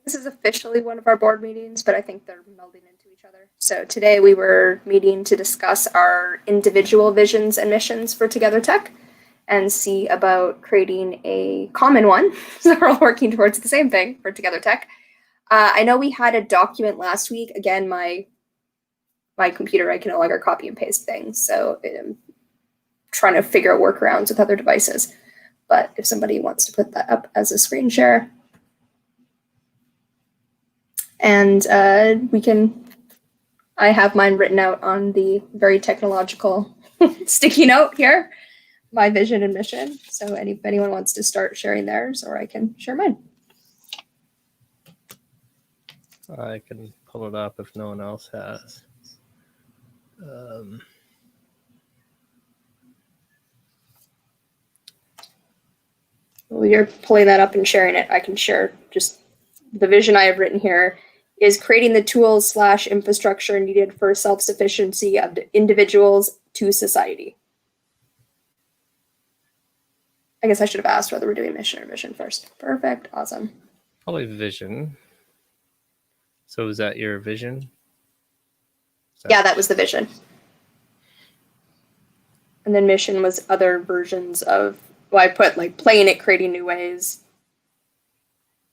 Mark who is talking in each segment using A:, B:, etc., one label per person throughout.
A: This is officially one of our board meetings, but I think they're melding into each other. So today we were meeting to discuss our individual visions and missions for TogetherTec and see about creating a common one. So we're all working towards the same thing for TogetherTec. I know we had a document last week. Again, my computer, I can no longer copy and paste things. So I'm trying to figure out workarounds with other devices. But if somebody wants to put that up as a screen share, and I have mine written out on the very technological sticky note here, my vision and mission. So if anyone wants to start sharing theirs, or I can share mine.
B: I can pull it up if no one else has.
A: While you're pulling that up and sharing it, I can share just the vision I have written here is creating the tools / infrastructure needed for self-sufficiency of individuals to society. I guess I should have asked whether we're doing mission or vision first. Perfect. Awesome.
B: Probably vision. So is that your vision?
A: Yeah, that was the vision. And then mission was other versions of, well, I put like playing it, creating new ways,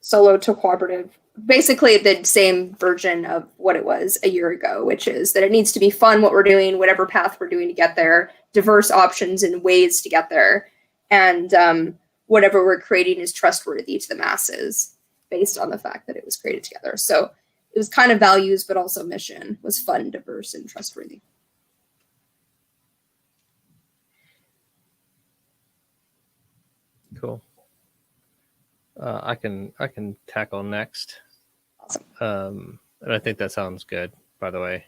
A: solo to cooperative, basically the same version of what it was a year ago, which is that it needs to be fun what we're doing, whatever path we're doing to get there, diverse options and ways to get there, and whatever we're creating is trustworthy to the masses based on the fact that it was created together. So it was kind of values, but also mission was fun, diverse, and trustworthy.
B: Cool. I can tackle next.
A: Awesome.
B: And I think that sounds good, by the way.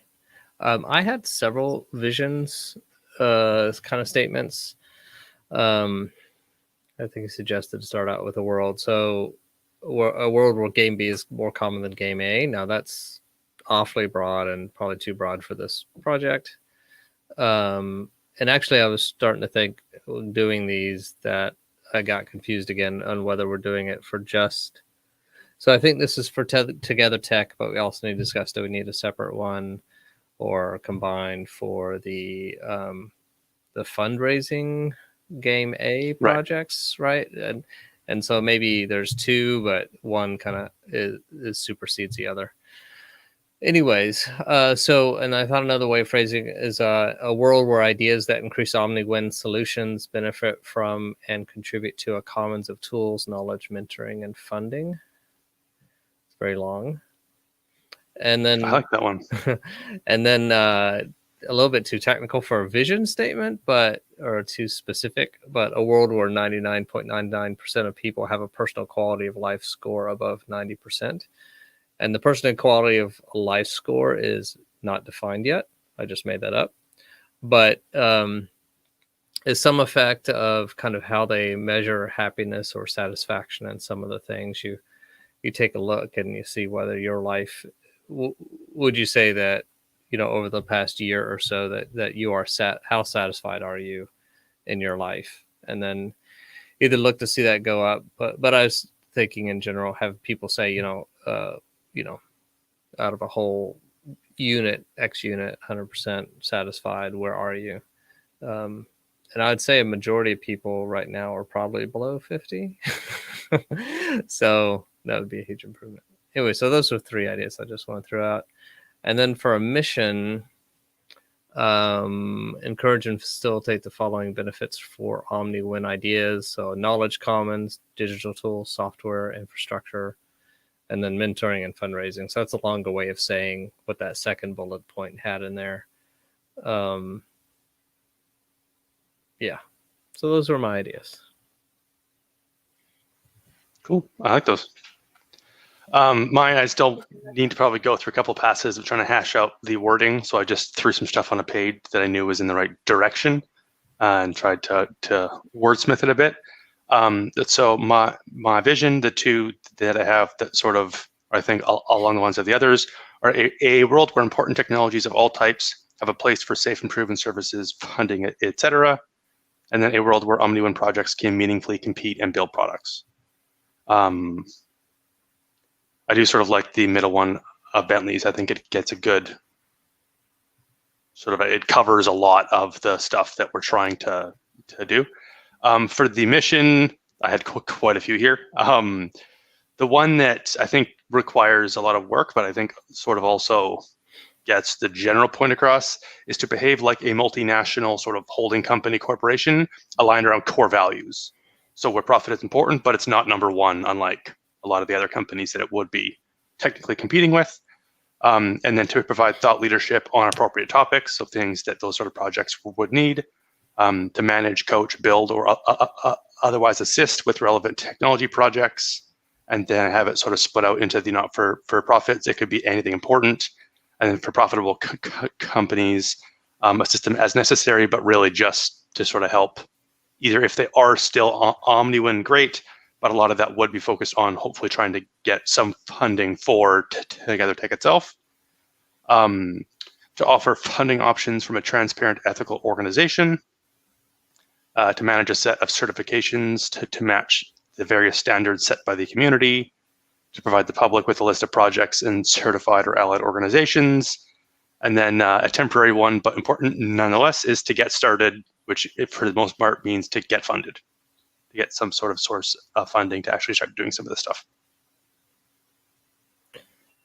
B: I had several visions, kind of statements. I think I suggested to start out with a world. So a world where game B is more common than game A. Now that's awfully broad and probably too broad for this project. And actually I was starting to think doing these that I got confused again on whether we're doing it for just. So I think this is for TogetherTec, but we also need to discuss, do we need a separate one or combined for the fundraising game A projects, right? And so maybe there's two, but one kind of is supersedes the other. Anyways, and I thought another way of phrasing it is a world where ideas that increase OmniWin solutions benefit from and contribute to a commons of tools, knowledge, mentoring, and funding. It's very long. And then
C: I like that one.
B: And then a little bit too technical for a vision statement, or too specific, but a world where 99.99% of people have a personal quality of life score above 90%. And the personal quality of life score is not defined yet. I just made that up. But is some effect of kind of how they measure happiness or satisfaction and some of the things you take a look and you see whether your life, would you say that, over the past year or so that you are how satisfied are you in your life? And then either look to see that go up. But I was thinking in general, have people say, out of a whole unit, X unit, 100% satisfied, where are you? And I'd say a majority of people right now are probably below 50. So that would be a huge improvement. Anyway, so those are 3 ideas I just want to throw out. And then for a mission, encourage and facilitate the following benefits for OmniWin ideas. So knowledge commons, digital tools, software, infrastructure, and then mentoring and fundraising. So that's a longer way of saying what that second bullet point had in there. Yeah. So those were my ideas.
C: Cool. I like those. Mine, I still need to probably go through a couple passes of trying to hash out the wording. So I just threw some stuff on a page that I knew was in the right direction and tried to wordsmith it a bit. So my vision, the 2 that I have that sort of, I think, along the lines of the others, are a world where important technologies of all types have a place for safe and proven services, funding, etc. And then a world where OmniWin projects can meaningfully compete and build products. I do sort of like the middle one of Bentley's. I think it gets a good it covers a lot of the stuff that we're trying to do. For the mission, I had quite a few here. The one that I think requires a lot of work, but I think sort of also gets the general point across, is to behave like a multinational sort of holding company corporation aligned around core values. So where profit is important, but it's not number one, unlike a lot of the other companies that it would be technically competing with. And then to provide thought leadership on appropriate topics, so things that those sort of projects would need, to manage, coach, build, or otherwise assist with relevant technology projects, and then have it sort of split out into the not for profits. It could be anything important, and then for profitable companies, assist them as necessary, but really just to sort of help, either if they are still Omniwin, great, but a lot of that would be focused on hopefully trying to get some funding for TogetherTec itself. To offer funding options from a transparent, ethical organization, to manage a set of certifications to match the various standards set by the community, to provide the public with a list of projects and certified or allied organizations. And then a temporary one, but important nonetheless, is to get started, which for the most part means to get funded, to get some sort of source of funding to actually start doing some of this stuff.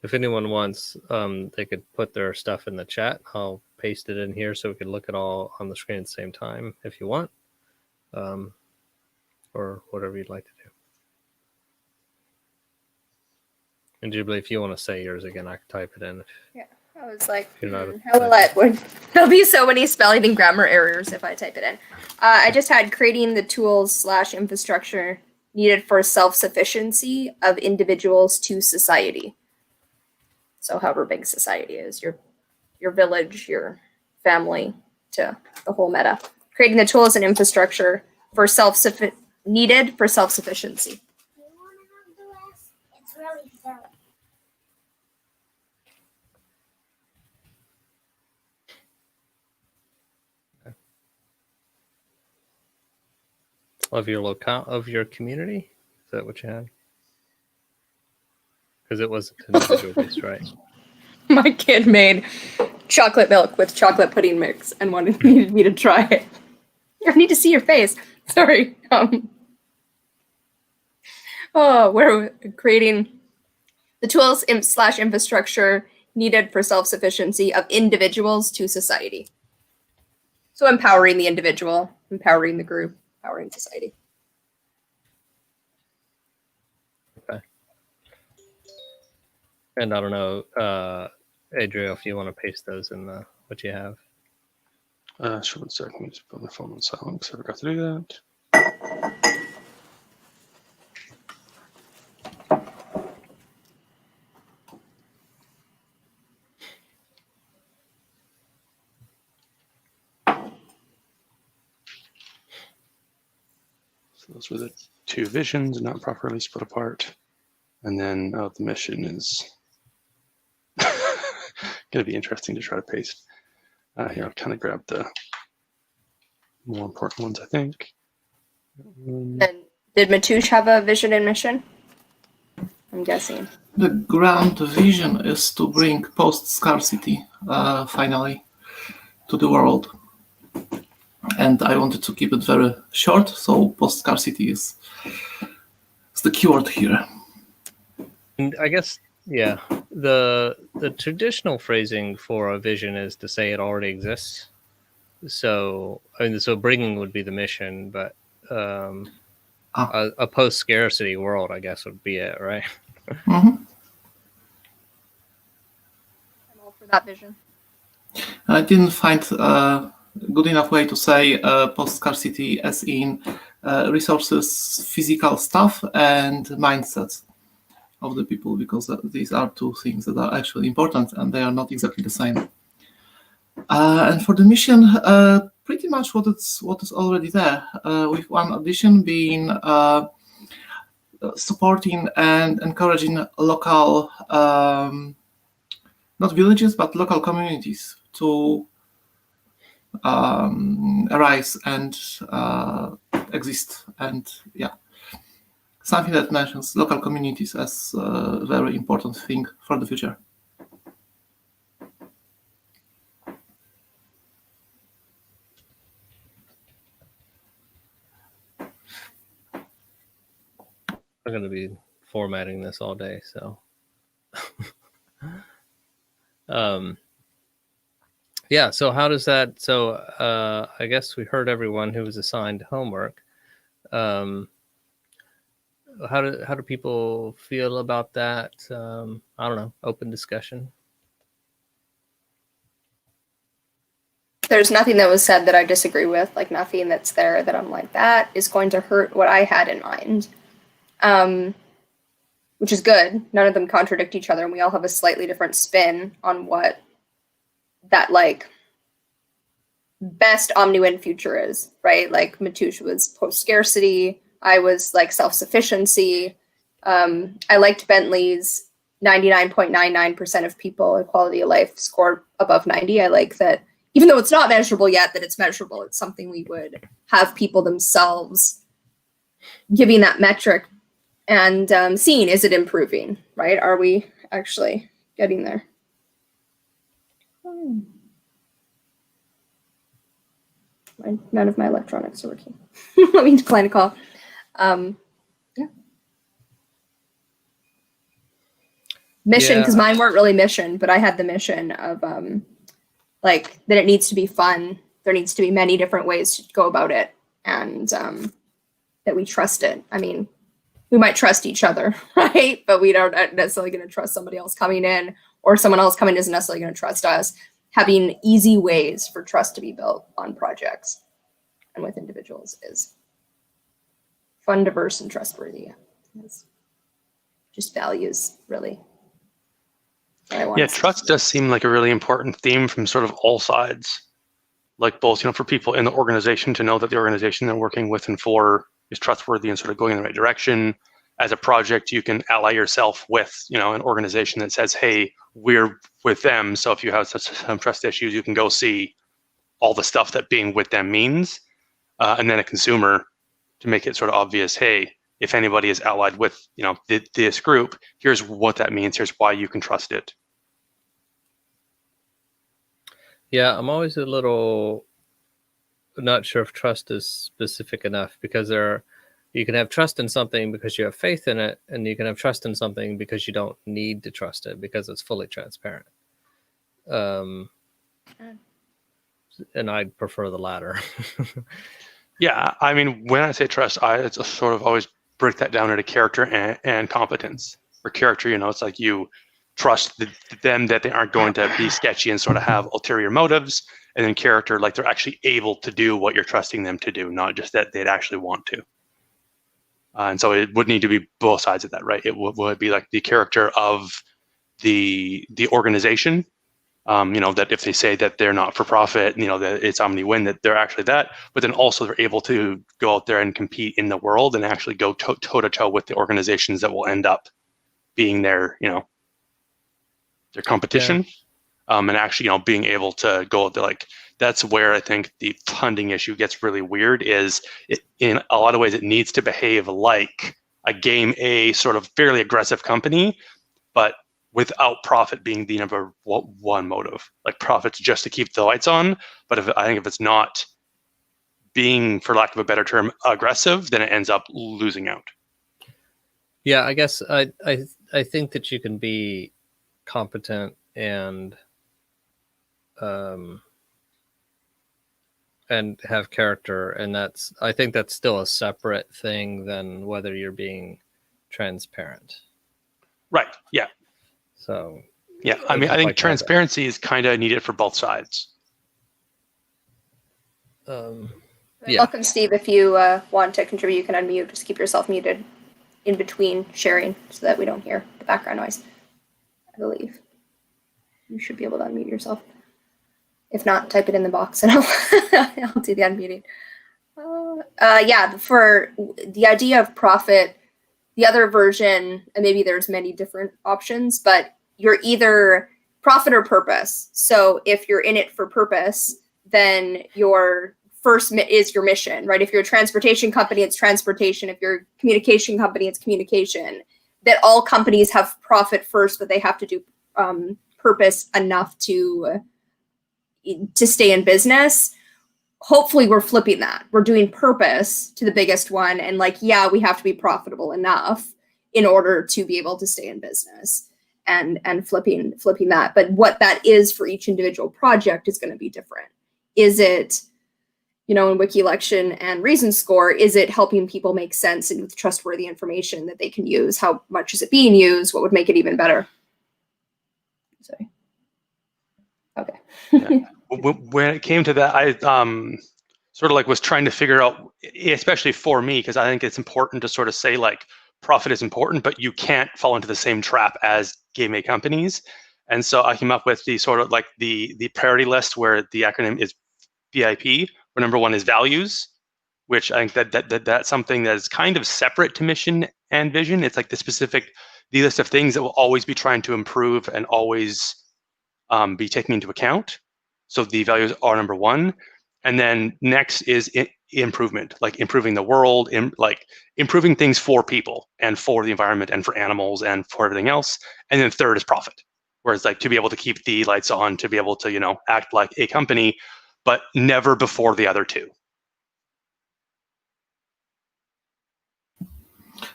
B: If anyone wants, they could put their stuff in the chat. I'll paste it in here so we can look at all on the screen at the same time if you want, or whatever you'd like to do. And Jubilee, if you want to say yours again, I can type it in.
A: Yeah, I was like,
B: how
A: will it? There'll be so many spelling and grammar errors if I type it in. I just had creating the tools / infrastructure needed for self-sufficiency of individuals to society. So however big society is, your village, your family, to the whole meta. Creating the tools and infrastructure for needed for self-sufficiency.
D: It's really fun.
B: Of your locale, of your community? Is that what you had? Because it wasn't individual based, right?
A: My kid made chocolate milk with chocolate pudding mix and needed me to try it. I need to see your face. Sorry. We're creating the tools / infrastructure needed for self-sufficiency of individuals to society. So empowering the individual, empowering the group, empowering society.
B: Okay. And I don't know, Adriel, if you want to paste those in what you have.
C: Sure, 1 second. Let me just put my phone on silent because I forgot to do that. So those were the 2 visions, not properly split apart. And then the mission is going to be interesting to try to paste. Here, I'll kind of grab the more important ones, I think.
A: And did Matoush have a vision and mission? I'm guessing.
E: The grand vision is to bring post-scarcity finally to the world. And I wanted to keep it very short, so post-scarcity is the keyword here.
B: And I guess, yeah, the traditional phrasing for a vision is to say it already exists. So, I mean, so bringing would be the mission, but a post-scarcity world, I guess, would be it, right?
E: Mm-hmm.
A: I'm all for that vision.
E: I didn't find a good enough way to say post-scarcity as in resources, physical stuff, and mindsets of the people, because these are 2 things that are actually important and they are not exactly the same. And for the mission, pretty much what is already there, with one addition being supporting and encouraging local, not villages, but local communities to arise and exist and something that mentions local communities as a very important thing for the future.
B: I'm going to be formatting this all day, so. Yeah, so how does that, so I guess we heard everyone who was assigned homework. How do people feel about that? I don't know, open discussion.
A: There's nothing that was said that I disagree with, like nothing that's there that I'm like, that is going to hurt what I had in mind. Which is good. None of them contradict each other, and we all have a slightly different spin on what that like best OmniWin future is, right? Like Matush was post-scarcity. I was like self-sufficiency. I liked Bentley's 99.99% of people in quality of life score above 90. I like that, even though it's not measurable yet, that it's measurable. It's something we would have people themselves giving that metric and seeing, is it improving, right? Are we actually getting there? None of my electronics are working. Let me decline a call. Yeah. Mission, because mine weren't really mission, but I had the mission of like that it needs to be fun. There needs to be many different ways to go about it, and that we trust it. I mean, we might trust each other, right? But we don't necessarily going to trust somebody else coming in, or someone else coming isn't necessarily going to trust us. Having easy ways for trust to be built on projects and with individuals is fun, diverse, and trustworthy. It's just values, really.
C: Yeah, trust does seem like a really important theme from sort of all sides. Like both, for people in the organization to know that the organization they're working with and for is trustworthy and sort of going in the right direction. As a project, you can ally yourself with, an organization that says, hey, we're with them. So if you have some trust issues, you can go see all the stuff that being with them means. And then a consumer to make it sort of obvious, hey, if anybody is allied with, this group, here's what that means. Here's why you can trust it.
B: Yeah, I'm always a little not sure if trust is specific enough, because you can have trust in something because you have faith in it, and you can have trust in something because you don't need to trust it because it's fully transparent. And I'd prefer the latter.
C: Yeah, I mean, when I say trust, it's sort of always break that down into character and competence. For character, it's like you trust them that they aren't going to be sketchy and sort of have ulterior motives. And then character, like they're actually able to do what you're trusting them to do, not just that they'd actually want to. And so it would need to be both sides of that, right? It would be like the character of the organization, that if they say that they're not for profit, that it's OmniWin, that they're actually that, but then also they're able to go out there and compete in the world and actually go toe to toe with the organizations that will end up being their competition. Yeah. And actually, being able to go out there, like that's where I think the funding issue gets really weird. Is in a lot of ways it needs to behave like a Game A sort of fairly aggressive company, but without profit being the number one motive. Like profit's just to keep the lights on. But I think if it's not being, for lack of a better term, aggressive, then it ends up losing out.
B: Yeah, I guess I think that you can be competent and have character, and I think that's still a separate thing than whether you're being transparent.
C: Right. Yeah.
B: So.
C: Yeah, I mean, I think transparency is kind of needed for both sides.
B: Yeah.
A: Welcome, Steve. If you want to contribute, you can unmute. Just keep yourself muted in between sharing so that we don't hear the background noise. I believe you should be able to unmute yourself. If not, type it in the box and I'll do the unmuting. Yeah, for the idea of profit, the other version, and maybe there's many different options, but you're either profit or purpose. So if you're in it for purpose, then you're first is your mission, right? If you're a transportation company, it's transportation. If you're a communication company, it's communication. That all companies have profit first, but they have to do purpose enough to stay in business. Hopefully we're flipping that. We're doing purpose to the biggest one. And like, yeah, we have to be profitable enough in order to be able to stay in business, and flipping that. But what that is for each individual project is going to be different. Is it, in WikiElection and Reason Score, is it helping people make sense and with trustworthy information that they can use? How much is it being used? What would make it even better? Sorry. Okay.
C: Yeah. When it came to that, I sort of like was trying to figure out, especially for me, because I think it's important to sort of say like profit is important, but you can't fall into the same trap as game A companies. And so I came up with the sort of like the priority list, where the acronym is VIP, where number one is values, which I think that's something that is kind of separate to mission and vision. It's like the list of things that will always be trying to improve and always be taken into account. So the values are number one. And then next is improvement, like improving the world, like improving things for people and for the environment and for animals and for everything else. And then third is profit, where it's like to be able to keep the lights on, to be able to, act like a company, but never before the other two.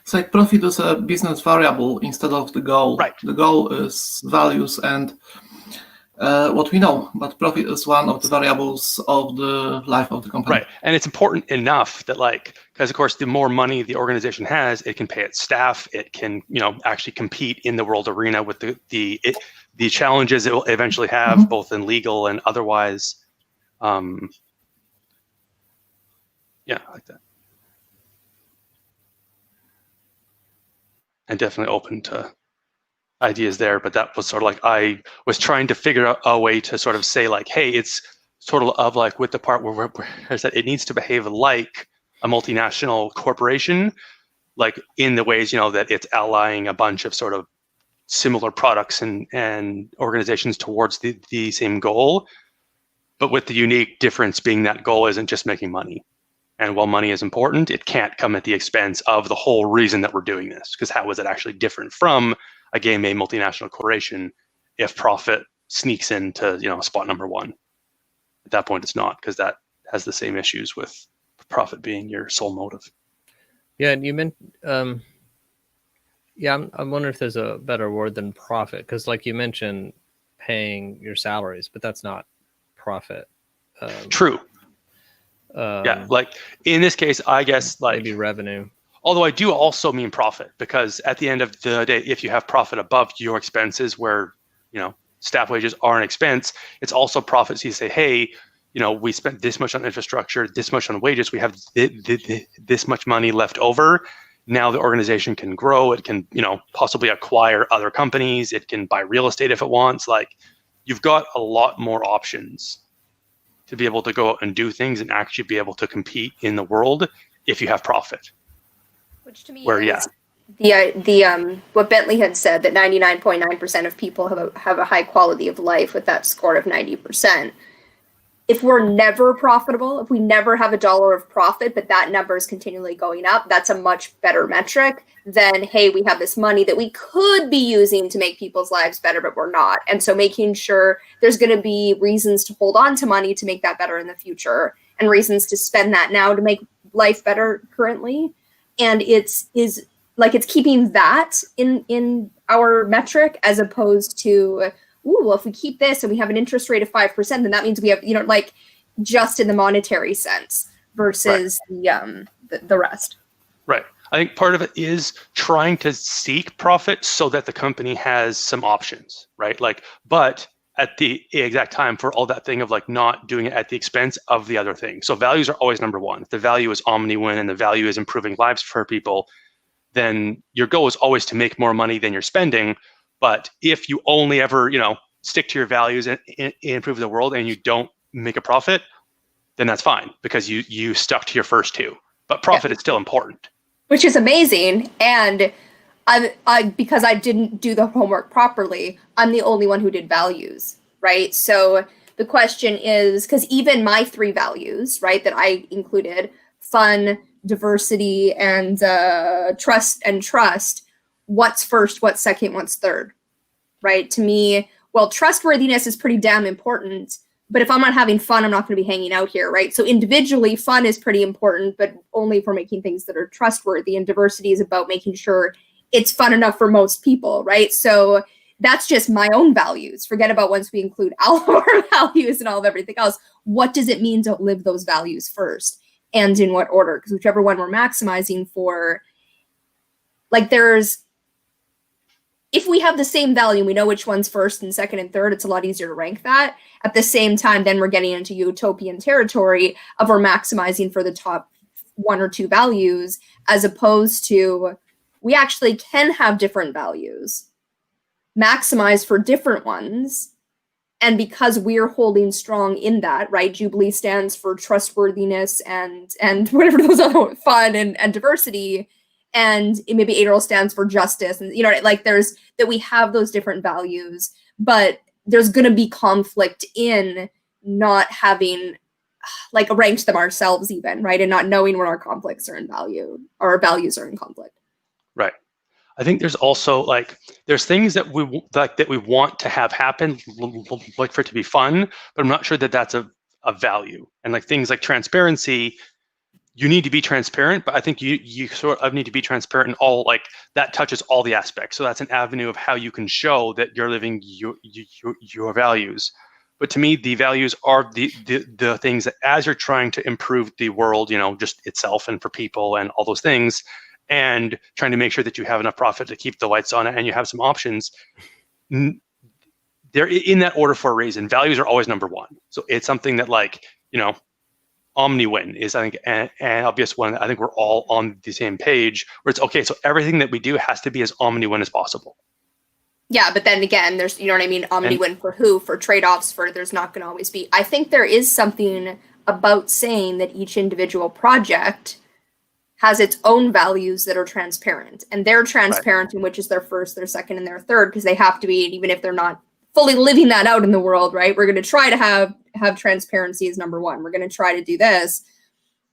E: So profit is a business variable instead of the goal.
C: Right.
E: The goal is values and what we know, but profit is one of the variables of the life of the company.
C: Right, and it's important enough that because of course the more money the organization has, it can pay its staff, it can actually compete in the world arena with the challenges it will eventually have, both in legal and otherwise. Yeah, like that. And definitely open to ideas there, but that was sort of like I was trying to figure out a way to sort of say like, hey, it's sort of like with the part where I said it needs to behave like a multinational corporation, like in the ways that it's allying a bunch of sort of similar products and organizations towards the same goal, but with the unique difference being that goal isn't just making money. And while money is important, it can't come at the expense of the whole reason that we're doing this, because how is it actually different from a game A multinational corporation if profit sneaks into spot number one? At that point, it's not, because that has the same issues with profit being your sole motive.
B: Yeah, and you meant, I'm wondering if there's a better word than profit, because like you mentioned, paying your salaries, but that's not profit.
C: True. Yeah, like in this case, I guess like
B: maybe revenue.
C: Although I do also mean profit, because at the end of the day, if you have profit above your expenses, where staff wages are an expense, it's also profit. So you say, hey, we spent this much on infrastructure, this much on wages, we have this much money left over. Now the organization can grow. It can possibly acquire other companies. It can buy real estate if it wants. Like, you've got a lot more options to be able to go out and do things and actually be able to compete in the world if you have profit.
A: Which to me
C: is
A: the what Bentley had said, that 99.9% of people have a high quality of life with that score of 90%. If we're never profitable, if we never have $1 of profit, but that number is continually going up, that's a much better metric than, hey, we have this money that we could be using to make people's lives better, but we're not. And so making sure there's going to be reasons to hold on to money to make that better in the future, and reasons to spend that now to make life better currently. And it's keeping that in our metric, as opposed to, well, if we keep this and we have an interest rate of 5%, then that means we have, just in the monetary sense versus the rest.
C: Right. I think part of it is trying to seek profit so that the company has some options, right? But at the exact time, for all that thing of not doing it at the expense of the other thing. So values are always number one. If the value is omni-win and the value is improving lives for people, then your goal is always to make more money than you're spending. But if you only ever, stick to your values and improve the world, and you don't make a profit, then that's fine, because you stuck to your first two. But profit is still important.
A: Which is amazing. And because I didn't do the homework properly, I'm the only one who did values, right? So The question is, because even my 3 values, right, that I included, fun, diversity, and trust, what's first, what's second, what's third, right? To me, well, trustworthiness is pretty damn important, but if I'm not having fun, I'm not going to be hanging out here, right? So individually, fun is pretty important, but only for making things that are trustworthy, and diversity is about making sure it's fun enough for most people, right? So that's just my own values. Forget about once we include all of our values and all of everything else. What does it mean to live those values first, and in what order? Because whichever one we're maximizing for, like if we have the same value, we know which one's first and second and third, it's a lot easier to rank that. At the same time, then we're getting into utopian territory of we're maximizing for the top 1 or 2 values, as opposed to we actually can have different values, maximize for different ones. And because we're holding strong in that, right? Jubilee stands for trustworthiness and whatever those other, fun and diversity. And maybe Adel stands for justice. And, like there's that we have those different values, but there's going to be conflict in not having like ranked them ourselves even, right? And not knowing where our conflicts are in value, or our values are in conflict.
C: Right. I think there's also there's things that we want to have happen, like for it to be fun, but I'm not sure that that's a value. And like things like transparency, you need to be transparent, but I think you sort of need to be transparent in all, like that touches all the aspects. So that's an avenue of how you can show that you're living your values. But to me, the values are the things that as you're trying to improve the world, just itself and for people and all those things, and trying to make sure that you have enough profit to keep the lights on and you have some options, they're in that order for a reason. Values are always number 1. So it's something that omni-win is, I think, an obvious one. I think we're all on the same page where it's okay. So everything that we do has to be as omni-win as possible.
A: Yeah, but then again, there's, you know what I mean? Omni-win for who? For trade-offs, for there's not going to always be. I think there is something about saying that each individual project has its own values that are transparent, and they're transparent in which is their first, their second, and their third, because they have to be, and even if they're not fully living that out in the world, right? We're going to try to have transparency as number 1. We're going to try to do this.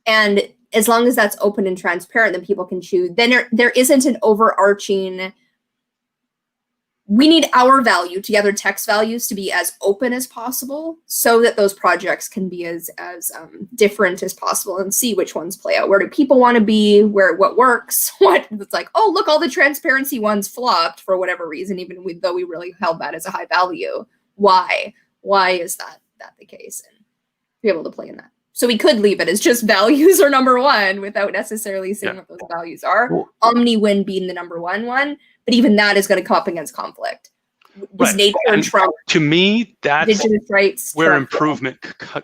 A: And as long as that's open and transparent, then people can choose. Then there isn't an overarching, we need our value, TogetherTec's values, to be as open as possible so that those projects can be as different as possible, and see which ones play out. Where do people want to be? What works? It's like, oh, look, all the transparency ones flopped for whatever reason, even though we really held that as a high value. Why? Why is that the case? And be able to play in that. So we could leave it as just values are number 1 without necessarily saying what those values are. Cool. Omni-win being the number 1 one. But even that is going to come up against conflict. Right. Nature and Trump.
C: To me, that's
A: indigenous rights,
C: where improvement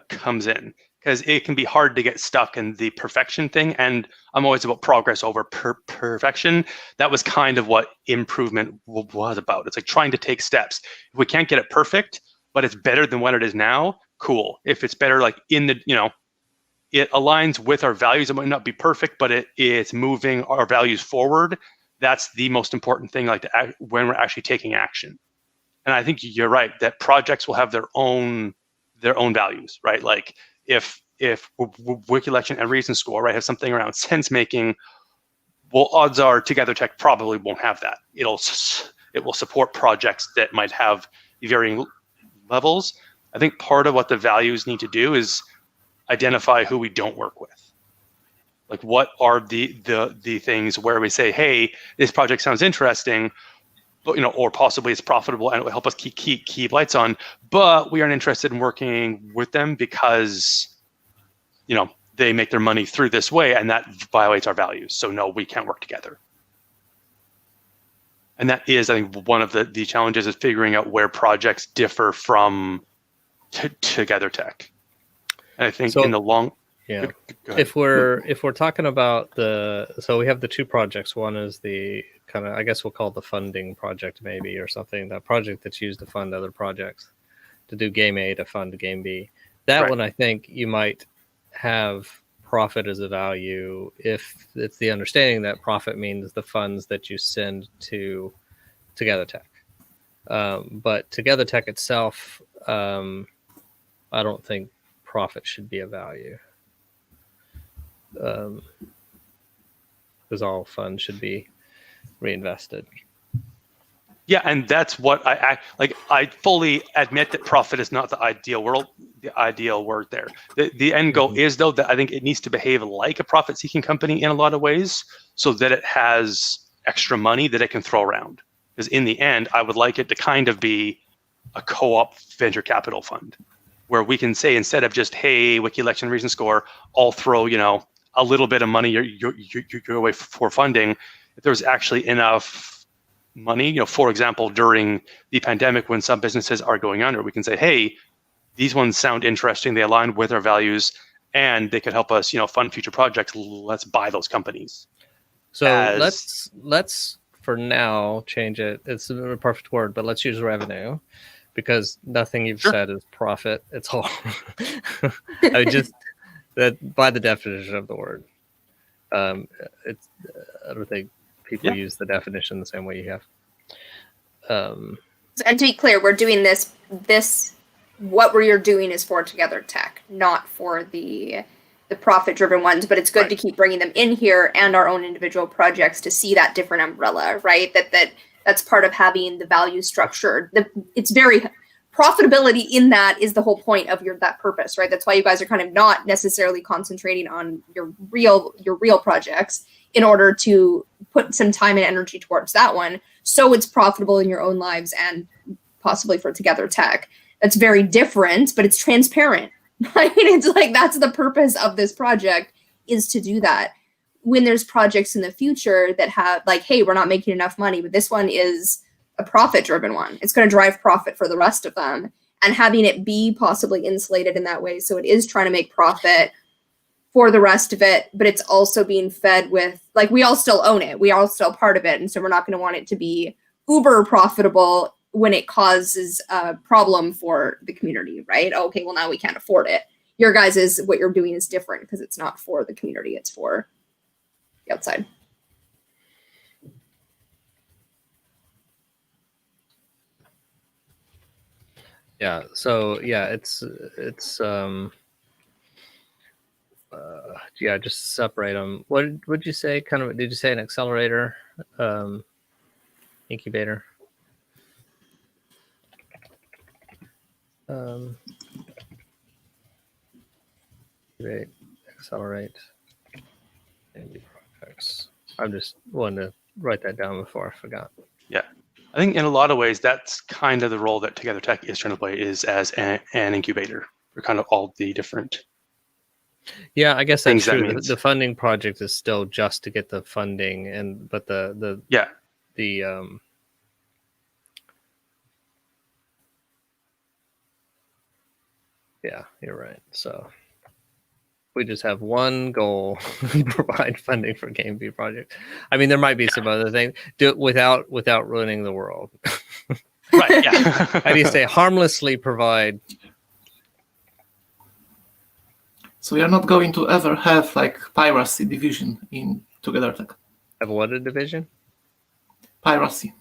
C: comes in, because it can be hard to get stuck in the perfection thing. And I'm always about progress over perfection. That was kind of what improvement was about. It's like trying to take steps. If we can't get it perfect, but it's better than what it is now, cool. If it's better, like it aligns with our values. It might not be perfect, but it's moving our values forward. That's the most important thing, when we're actually taking action. And I think you're right that projects will have their own values, right? Like if Wiki Election and Reason Score, right, have something around sense making, well, odds are TogetherTec probably won't have that. It will support projects that might have varying levels. I think part of what the values need to do is identify who we don't work with. Like, what are the things where we say, hey, this project sounds interesting, but or possibly it's profitable and it will help us keep lights on, but we aren't interested in working with them because they make their money through this way, and that violates our values. So no, we can't work together. And that is, I think, one of the challenges is figuring out where projects differ from TogetherTec. And I think in the long.
B: Yeah. If we're talking about so we have the 2 projects. One is the kind of, I guess we'll call it the funding project maybe, or something, that project that's used to fund other projects, to do game A to fund game B. That one, I think you might have profit as a value if it's the understanding that profit means the funds that you send to TogetherTec. But TogetherTec itself, I don't think profit should be a value. Because all funds should be reinvested.
C: Yeah, and that's what I like. I fully admit that profit is not the ideal word there. The end goal is, though, that I think it needs to behave like a profit-seeking company in a lot of ways, so that it has extra money that it can throw around. Because in the end, I would like it to kind of be a co-op venture capital fund, where we can say, instead of just, hey, wiki election reason score, I'll throw a little bit of money your way for funding. If there's actually enough money, for example, during the pandemic when some businesses are going under, we can say, hey, these ones sound interesting, they align with our values, and they could help us, fund future projects. Let's buy those companies.
B: So let's for now change it. It's a perfect word, but let's use revenue, because nothing you've said is profit. It's all I just that by the definition of the word. It's I don't think people use the definition the same way you have.
A: And to be clear, we're doing this. What we're doing is for TogetherTec, not for the profit-driven ones. But it's good to keep bringing them in here and our own individual projects to see that different umbrella, right? That's part of having the value structure. It's very profitability in that is the whole point of that purpose, right? That's why you guys are kind of not necessarily concentrating on your real projects in order to put some time and energy towards that one, so it's profitable in your own lives and possibly for TogetherTec. That's very different, but it's transparent, right? It's like that's the purpose of this project, is to do that. When there's projects in the future that have like, hey, we're not making enough money, but this one is a profit-driven one. It's going to drive profit for the rest of them, and having it be possibly insulated in that way, so it is trying to make profit for the rest of it, but it's also being fed with, like, we all still own it. We are still part of it. And so we're not going to want it to be uber profitable when it causes a problem for the community, right? Okay, well, now we can't afford it. Your guys' what you're doing is different because it's not for the community. It's for the outside.
B: Yeah. So it's just separate them. What would you say? Did you say an accelerator, incubator? Incubate, accelerate, and projects. I'm just wanting to write that down before I forgot.
C: Yeah, I think in a lot of ways that's kind of the role that TogetherTec is trying to play, is as an incubator for kind of all the different.
B: Yeah, I guess that's true.
C: That
B: the funding project is still just to get the funding, but the yeah, you're right. So we just have one goal: provide funding for Game B project. I mean, there might be some other things. Do it without ruining the world.
C: Right. Yeah.
B: How do you say harmlessly provide?
E: So we are not going to ever have like piracy division in TogetherTec.
B: Have what a division?
E: Piracy.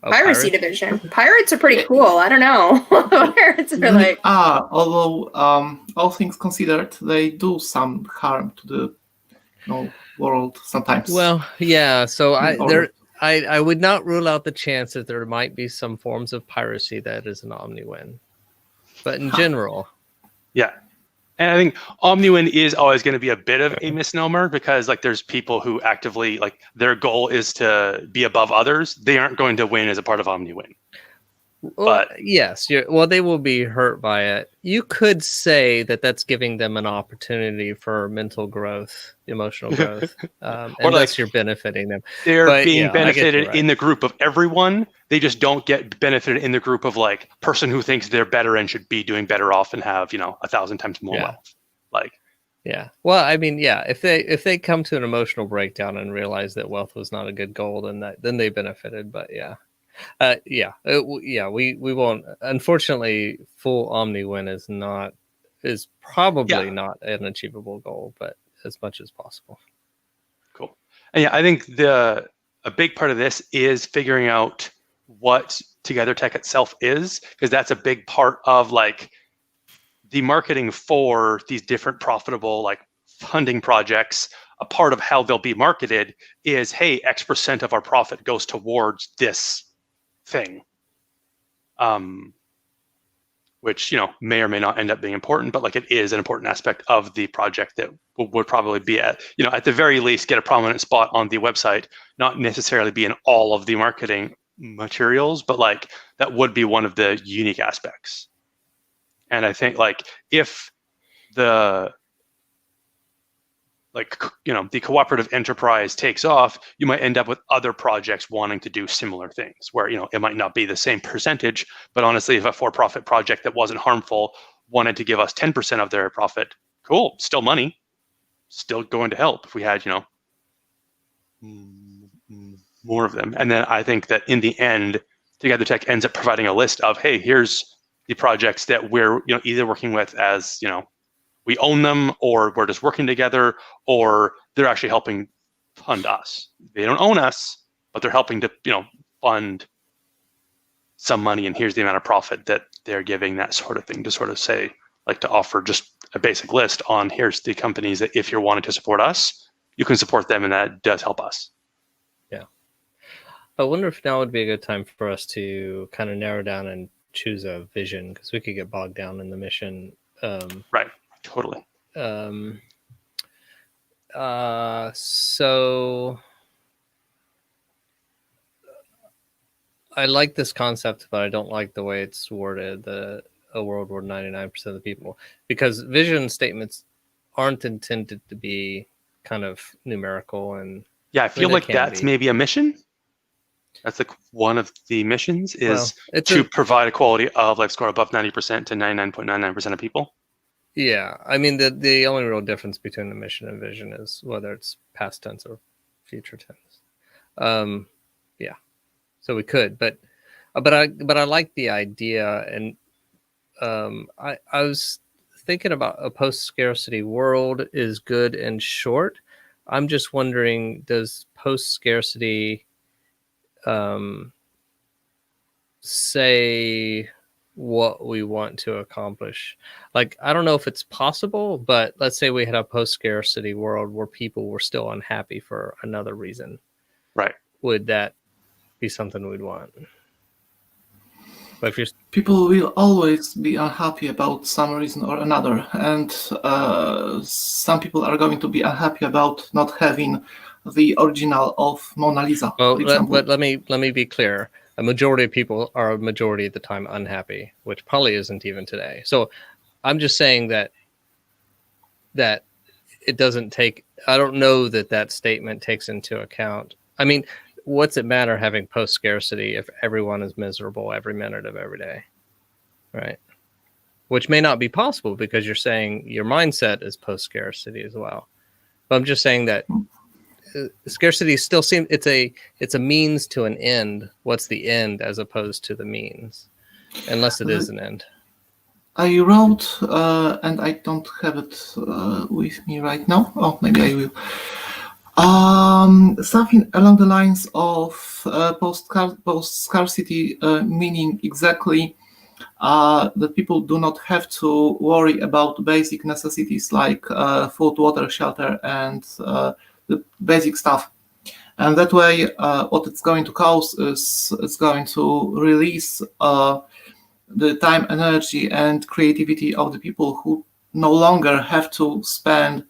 B: Oh,
A: Piracy division. Pirates are pretty cool. I don't know. Pirates are like.
E: Although all things considered, they do some harm to the world sometimes.
B: Well, yeah. So I would not rule out the chance that there might be some forms of piracy that is an omni-win, but in general,
C: yeah. And I think omni-win is always going to be a bit of a misnomer, because like there's people who actively, like, their goal is to be above others. They aren't going to win as a part of omni-win.
B: Well, yes, they will be hurt by it. You could say that that's giving them an opportunity for mental growth, emotional growth, unless you're benefiting them.
C: They're being benefited in the group of everyone. They just don't get benefited in the group of like person who thinks they're better and should be doing better off and have 1,000 times more wealth.
B: Yeah. Well, I mean, yeah. If they come to an emotional breakdown and realize that wealth was not a good goal, then they benefited. But yeah. We won't. Unfortunately, full omni-win is probably not an achievable goal, but as much as possible.
C: Cool. And yeah, I think a big part of this is figuring out what TogetherTec itself is, because that's a big part of like the marketing for these different profitable like funding projects, a part of how they'll be marketed is, hey, X% of our profit goes towards this thing. Which, may or may not end up being important, but like it is an important aspect of the project that would probably be at the very least get a prominent spot on the website, not necessarily be in all of the marketing materials, but like that would be one of the unique aspects. And I think like if the the cooperative enterprise takes off, you might end up with other projects wanting to do similar things where, it might not be the same percentage, but honestly, if a for-profit project that wasn't harmful wanted to give us 10% of their profit, cool, still money, still going to help if we had, more of them. And then I think that in the end, TogetherTec ends up providing a list of, hey, here's the projects that we're, either working with as, we own them, or we're just working together, or they're actually helping fund us. They don't own us, but they're helping to, fund some money, and here's the amount of profit that they're giving, that sort of thing, to sort of say, like to offer just a basic list on here's the companies that if you're wanting to support us, you can support them, and that does help us.
B: Yeah. I wonder if now would be a good time for us to kind of narrow down and choose a vision, because we could get bogged down in the mission.
C: Right. Totally.
B: So I like this concept, but I don't like the way it's worded, a world where 99% of the people, because vision statements aren't intended to be kind of numerical. And
C: yeah, I feel like that's maybe a mission. That's like one of the missions is to provide a quality of life score above 90% to 99.99% of people.
B: Yeah, I mean the only real difference between the mission and vision is whether it's past tense or future tense. Yeah, so we could, but I like the idea, and I was thinking about a post-scarcity world is good and short. I'm just wondering, does post-scarcity say what we want to accomplish? Like, I don't know if it's possible, but let's say we had a post-scarcity world where people were still unhappy for another reason.
C: Right.
B: Would that be something we'd want? But if you're...
E: People will always be unhappy about some reason or another, and some people are going to be unhappy about not having the original of Mona Lisa.
B: But let me be clear. A majority of people are a majority of the time unhappy, which probably isn't even today. So I'm just saying that it doesn't take, I don't know that statement takes into account. I mean, what's it matter having post-scarcity if everyone is miserable every minute of every day, right? Which may not be possible because you're saying your mindset is post-scarcity as well. But I'm just saying that scarcity still seems it's a means to an end. What's the end as opposed to the means, unless it is an end?
E: I wrote, and I don't have it with me right now. Oh, maybe I will. Something along the lines of post-scarcity, meaning exactly that people do not have to worry about basic necessities like food, water, shelter, and the basic stuff. And that way, what it's going to cause is it's going to release the time, energy, and creativity of the people who no longer have to spend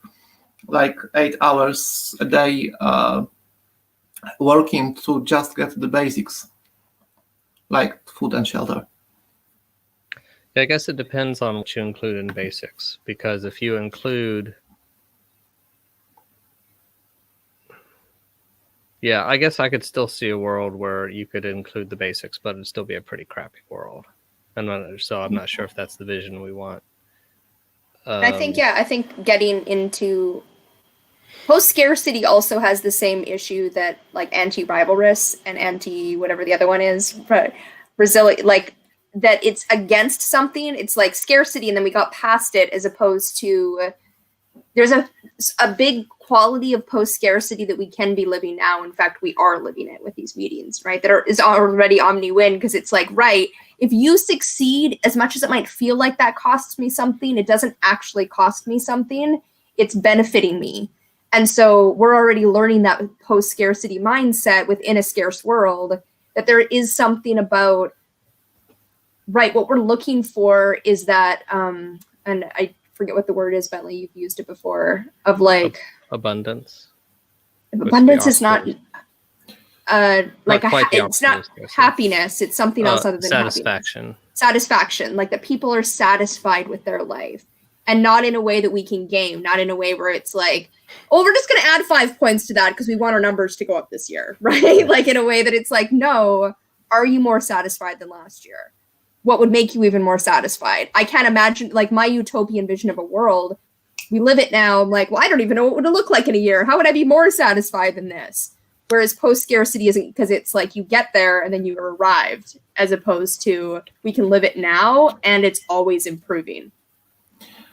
E: like 8 hours a day working to just get the basics, like food and shelter.
B: Yeah, I guess it depends on what you include in basics, because if you include... Yeah, I guess I could still see a world where you could include the basics, but it'd still be a pretty crappy world. I'm not sure if that's the vision we want.
A: I think getting into post-scarcity also has the same issue that like anti-rivalrous and anti-whatever the other one is, but resilient, like that it's against something. It's like scarcity and then we got past it, as opposed to there's a big quality of post-scarcity that we can be living now. In fact, we are living it with these meetings, right? That is already omni-win, because it's like, right, if you succeed, as much as it might feel like that costs me something, it doesn't actually cost me something. It's benefiting me. And so we're already learning that post-scarcity mindset within a scarce world, that there is something about, right, what we're looking for is that, and I forget what the word is, Bentley, you've used it before, of like
B: abundance.
A: Abundance is not like
B: it's
A: not happiness. It's something else other than
B: satisfaction.
A: Happiness. Satisfaction, like that people are satisfied with their life, and not in a way that we can game, not in a way where it's like, oh, we're just going to add 5 points to that because we want our numbers to go up this year, right? Like in a way that it's like, no, are you more satisfied than last year? What would make you even more satisfied? I can't imagine, like, my utopian vision of a world. We live it now. I'm like, well, I don't even know what it would look like in a year. How would I be more satisfied than this? Whereas post-scarcity isn't, because it's like you get there and then you arrived, as opposed to we can live it now and it's always improving.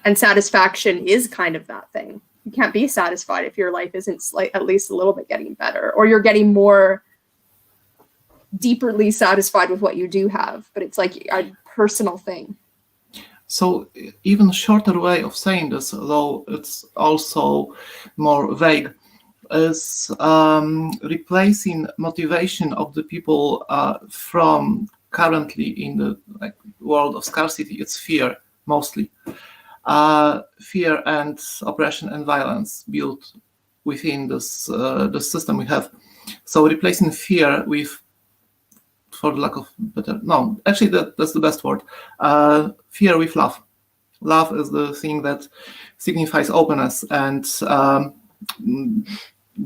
A: And satisfaction is kind of that thing. You can't be satisfied if your life isn't at least a little bit getting better, or you're getting more deeply satisfied with what you do have. But it's like a personal thing.
E: So even a shorter way of saying this, though it's also more vague, is replacing motivation of the people from currently in the world of scarcity. It's fear, mostly. Fear and oppression and violence built within this the system we have. So replacing fear with, for lack of better, no, actually that's the best word. Fear with love. Love is the thing that signifies openness and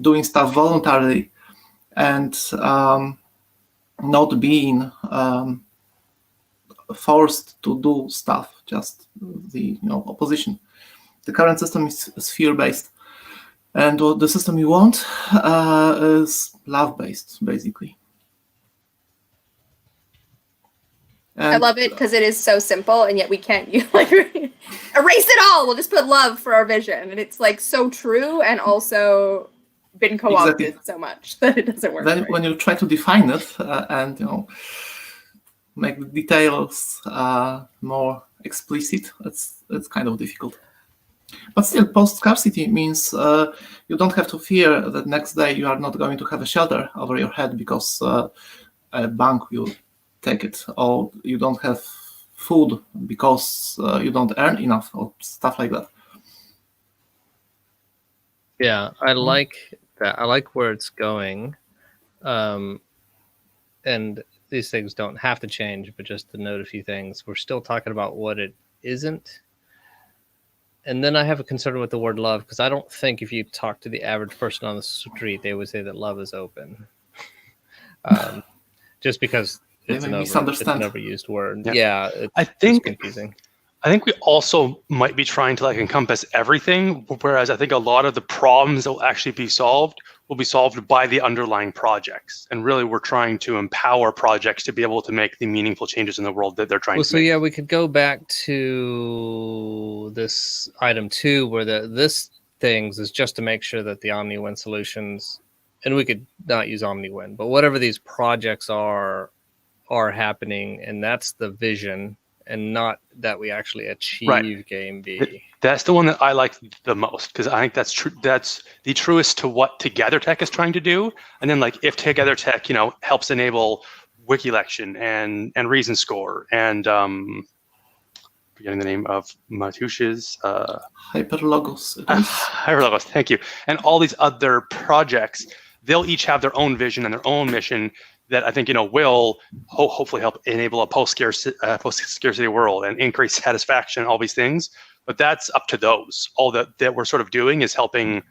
E: doing stuff voluntarily, and not being forced to do stuff. Just the opposition. The current system is fear-based, and what the system we want is love-based, basically.
A: And I love it because it is so simple, and yet we can't like erase it all. We'll just put love for our vision, and it's like so true, and also been co-opted so much that it doesn't work.
E: Then when you try to define it and make the details more explicit, it's kind of difficult. But still, post-scarcity means you don't have to fear that next day you are not going to have a shelter over your head because a bank will take it, or you don't have food because you don't earn enough, or stuff like that.
B: Yeah, I like that. I like where it's going. And these things don't have to change, but just to note a few things. We're still talking about what it isn't. And then I have a concern with the word love, because I don't think if you talk to the average person on the street, they would say that love is open. Just because it's an overused word. Yeah, it's confusing.
C: I think we also might be trying to encompass everything, whereas I think a lot of the problems that will actually be solved by the underlying projects. And really, we're trying to empower projects to be able to make the meaningful changes in the world that they're trying to make.
B: So yeah, we could go back to this item 2, where this things is just to make sure that the OmniWin solutions, and we could not use OmniWin, but whatever these projects are happening, and that's the vision, and not that we actually achieve game B.
C: That's the one that I like the most, because I think that's true. That's the truest to what TogetherTec is trying to do. And then if TogetherTec, helps enable wiki election and reason score and forgetting the name of Matush's
E: Hyperlogos.
C: Hyperlogos, thank you. And all these other projects, they'll each have their own vision and their own mission that I think will hopefully help enable a post-scarcity world and increase satisfaction, all these things. But that's up to those. All that we're sort of doing is helping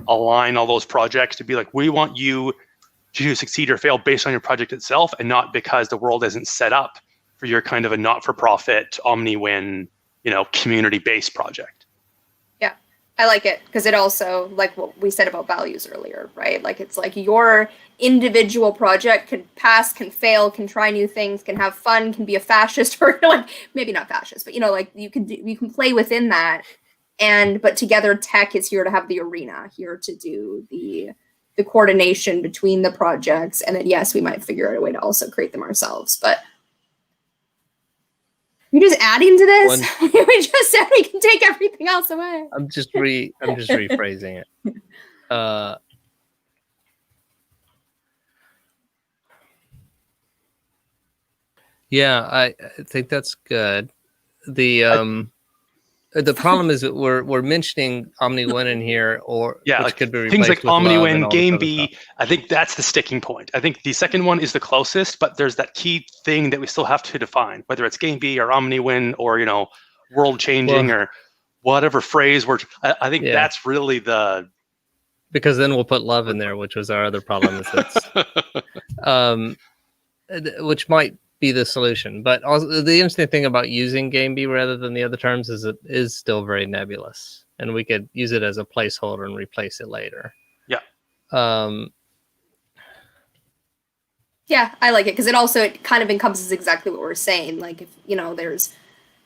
C: align all those projects to be we want you to succeed or fail based on your project itself, and not because the world isn't set up for your kind of a not-for-profit OmniWin, community-based project.
A: Yeah, I like it because it also, like what we said about values earlier, right? It's your individual project can pass, can fail, can try new things, can have fun, can be a fascist, or maybe not fascist, but you can play within that, but Together Tech is here to have the arena, here to do the coordination between the projects, and then yes, we might figure out a way to also create them ourselves. But you're just adding to this. We just said we can take everything else away.
B: I'm just rephrasing it. Yeah, I think that's good. The problem is that we're mentioning OmniWin in here, which
C: like
B: could be replaced
C: things like
B: with
C: OmniWin, Game B. I think that's the sticking point. I think the second one is the closest, but there's that key thing that we still have to define, whether it's Game B or OmniWin or world changing or whatever phrase we're. I think that's really the.
B: Because then we'll put love in there, which was our other problem. Which might be the solution, but also the interesting thing about using Game B rather than the other terms is it is still very nebulous, and we could use it as a placeholder and replace it later.
C: Yeah.
A: Yeah, I like it because it kind of encompasses exactly what we're saying. Like if there's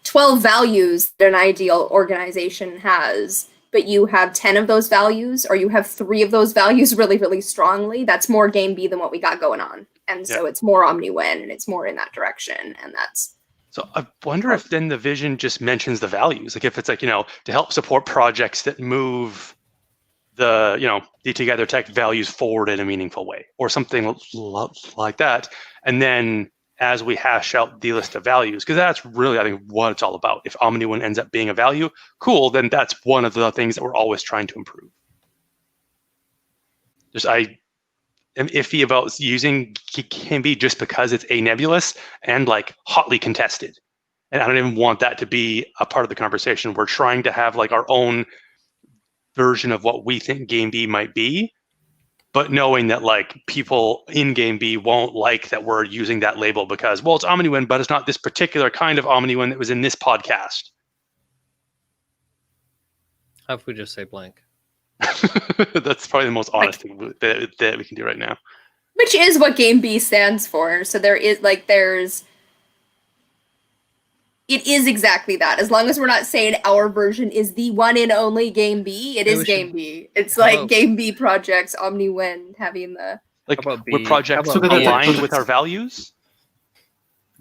A: 12 values that an ideal organization has, but you have 10 of those values, or you have 3 of those values really, really strongly, that's more Game B than what we got going on. And so it's more OmniWin, and it's more in that direction. And that's.
C: So I wonder if then the vision just mentions the values. Like if it's like, to help support projects that move the TogetherTec values forward in a meaningful way or something like that. And then as we hash out the list of values, because that's really, I think, what it's all about. If OmniWin ends up being a value, cool, then that's one of the things that we're always trying to improve. I am iffy about using Game B just because it's a nebulous and like hotly contested. And I don't even want that to be a part of the conversation. We're trying to have like our own version of what we think Game B might be, but knowing that like people in Game B won't like that we're using that label because, well, it's OmniWin, but it's not this particular kind of OmniWin that was in this podcast.
B: How if we just say blank?
C: That's probably the most honest thing that we can do right now.
A: Which is what Game B stands for. So it is exactly that. As long as we're not saying our version is the one and only Game B, it is Game B. It's like Game B projects, OmniWin having the.
C: Like, were projects aligned with our values?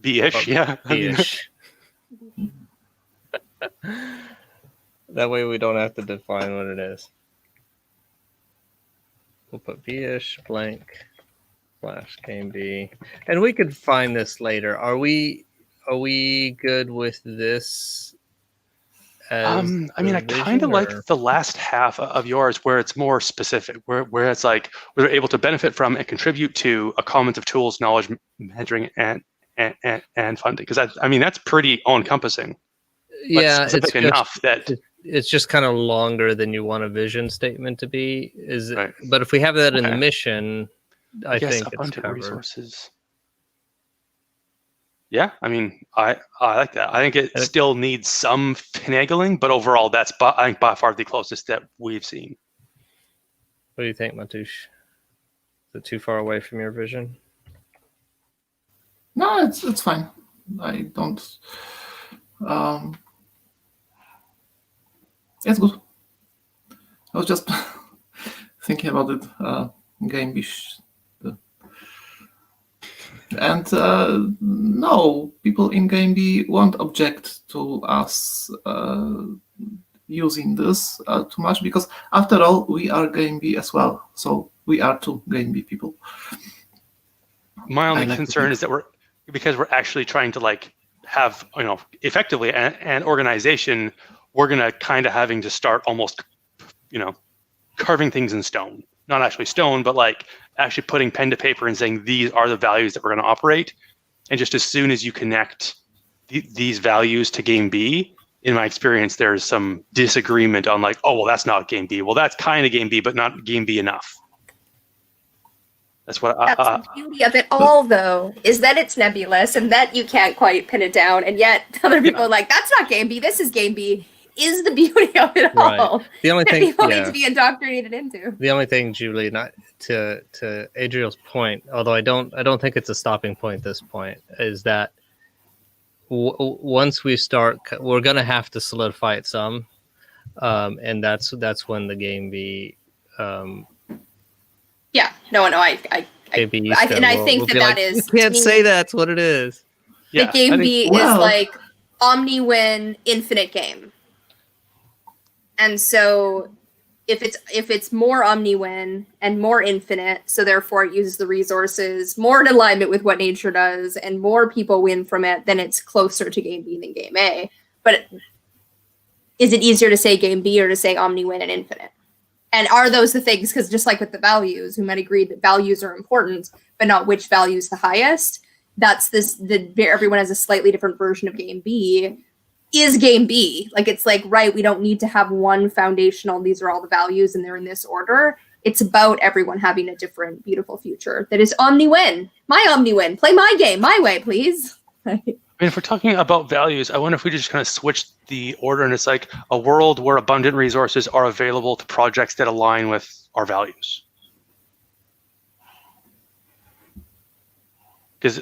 C: B-ish, yeah.
B: B-ish. That way we don't have to define what it is. We'll put B-ish blank / Game B. And we could find this later. Are we good with this? I
C: mean, I kind of like the last half of yours where it's more specific, where it's like we're able to benefit from and contribute to a commons of tools, knowledge, measuring, and funding. Because I mean, that's pretty all-encompassing.
B: Yeah,
C: it's enough that
B: it's just kind of longer than you want a vision statement to be.
C: Right.
B: But if we have that in the mission, I think
C: abundant
B: it's covered.
C: Resources. Yeah, I mean, I like that. I think it still needs some finagling, but overall, that's I think by far the closest that we've seen.
B: What do you think, Matush? Is it too far away from your vision?
E: No, it's fine. I don't. It's good. I was just thinking about it. Game bish. And no, people in Game B won't object to us using this too much because, after all, we are Game B as well. So we are two Game B people.
C: My only concern is that we're actually trying to like have effectively an organization. We're gonna kind of having to start almost carving things in stone. Not actually stone, but like actually putting pen to paper and saying these are the values that we're going to operate. And just as soon as you connect these values to Game B, in my experience, there's some disagreement on like, oh, well, that's not Game B. Well, that's kind of Game B, but not Game B enough. That's what
A: that's the beauty of it all, though, is that it's nebulous and that you can't quite pin it down. And yet other people are like, that's not Game B. This is Game B. Is the beauty of it all.
B: Right. The only thing
A: people need to be indoctrinated into.
B: The only thing, Julie, not to Adriel's point, although I don't think it's a stopping point at this point, is that once we start, we're going to have to solidify it some. and that's when the game be
A: Yeah, no, I
B: Game B
A: and I
B: will
A: think
B: be
A: that
B: like,
A: is,
B: you
A: to
B: can't
A: me,
B: say that's what it is.
A: the
C: Yeah,
A: Game
C: I think,
A: B is
E: Well-
A: like omni-win infinite game. And so if it's more omni-win and more infinite, so therefore it uses the resources more in alignment with what nature does, and more people win from it, then it's closer to Game B than Game A. But is it easier to say Game B or to say omni-win and infinite? And are those the things? Because just like with the values, we might agree that values are important, but not which value is the highest. That's everyone has a slightly different version of Game B. Is Game B like, it's like, right, we don't need to have one foundational, these are all the values and they're in this order. It's about everyone having a different beautiful future that is omni-win. My omni-win, play my game my way, please.
C: I mean, if we're talking about values, I wonder if we just kind of switch the order and it's like a world where abundant resources are available to projects that align with our values. Because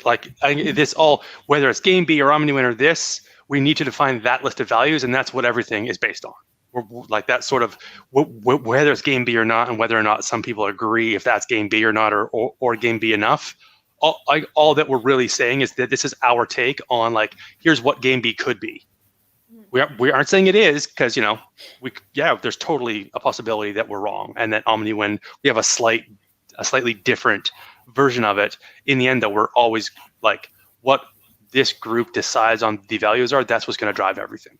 C: this all, whether it's Game B or omni-win or this, we need to define that list of values, and that's what everything is based on. Like that sort of whether it's Game B or not, and whether or not some people agree if that's Game B or not, or Game B enough. All that we're really saying is that this is our take on, like, here's what Game B could be. We aren't saying it is, because there's totally a possibility that we're wrong, and that omni-win, we have a slightly different version of it. In the end, though, we're always like, what this group decides on the values are, that's what's going to drive everything.